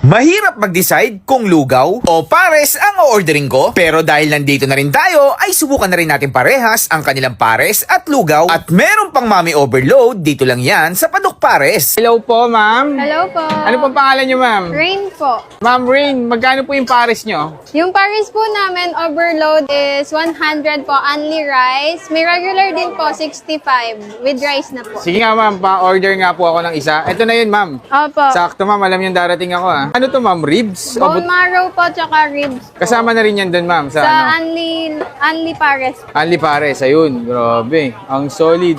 Mahirap mag-decide kung lugaw o pares ang o-ordering ko, pero dahil nandito na rin tayo, ay subukan na rin natin parehas ang kanilang pares at lugaw at meron pang Mommy Overload dito lang yan sa Padok Pares. Hello po, ma'am. Hello po. Ano pong pangalan niyo, ma'am? Rain po. Ma'am Rain, magkano po yung pares niyo? Yung Paris po namin, overload is 100 po, only rice. May regular din po, 65 with rice na po. Sige nga, ma'am. Pa-order nga po ako ng isa. Ito na yun, ma'am. Opo. Sakto, ma'am. Alam niyo darating ako, ha. Ano to, ma'am? Ribs? O Bone marrow po, tsaka ribs po. Kasama na rin yan doon, ma'am. Sa, Sa ano? only Paris. Anli pares. Ayun. Grabe. Ang solid.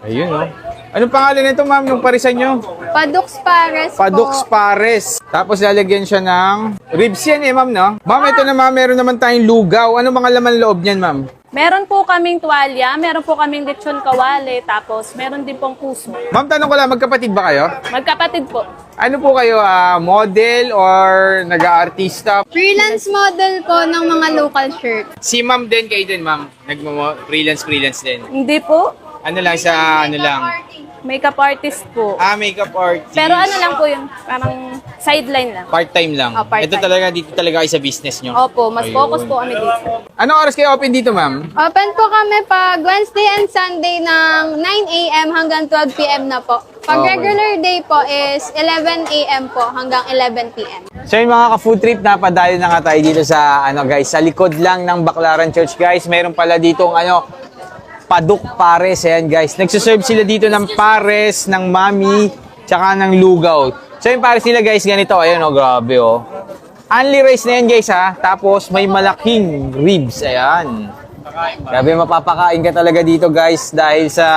Ayun, oh. Anong pangalan nito, ma'am, yung parisan nyo? Padoks Pares Padoks po. Pares. Tapos lalagyan siya ng ribs yan ma'am, no? Ma'am, ito na ma'am, meron naman tayong lugaw. Ano mga laman loob niyan, ma'am? Meron po kaming tuwalya, meron po kaming lechon kawale, tapos meron din pong puso. Ma'am, tanong ko lang, magkapatid ba kayo? Magkapatid po. Ano po kayo, model or nag-aartista? Freelance model po ng mga local shirt. Si ma'am din kayo din, ma'am. Freelance din. Hindi po, Ano lang sa, ano lang? makeup artist po. Makeup artist. Pero ano lang po yun, parang sideline lang. Part-time lang. part-time. Ito talaga, dito talaga kayo sa business nyo. Opo, mas Ayun. focus po kami dito. Anong oras kayo open dito, ma'am? Open po kami pag Wednesday and Sunday ng 9 a.m. hanggang 12 p.m. na po. Pag Okay. regular day po is 11 a.m. po hanggang 11 p.m. So yung mga ka-food trip, napadayo na nga tayo dito sa, guys, sa likod lang ng Baclaran Church, guys. Meron pala ditong, Padok Pares, ayan guys. Nagsuserve sila dito ng pares, ng mami, tsaka ng lugaw. So yung pares nila guys, ganito. Ayan grabe Only rice na yan guys ha. Tapos may malaking ribs, ayan. Grabe, mapapakain ka talaga dito guys dahil sa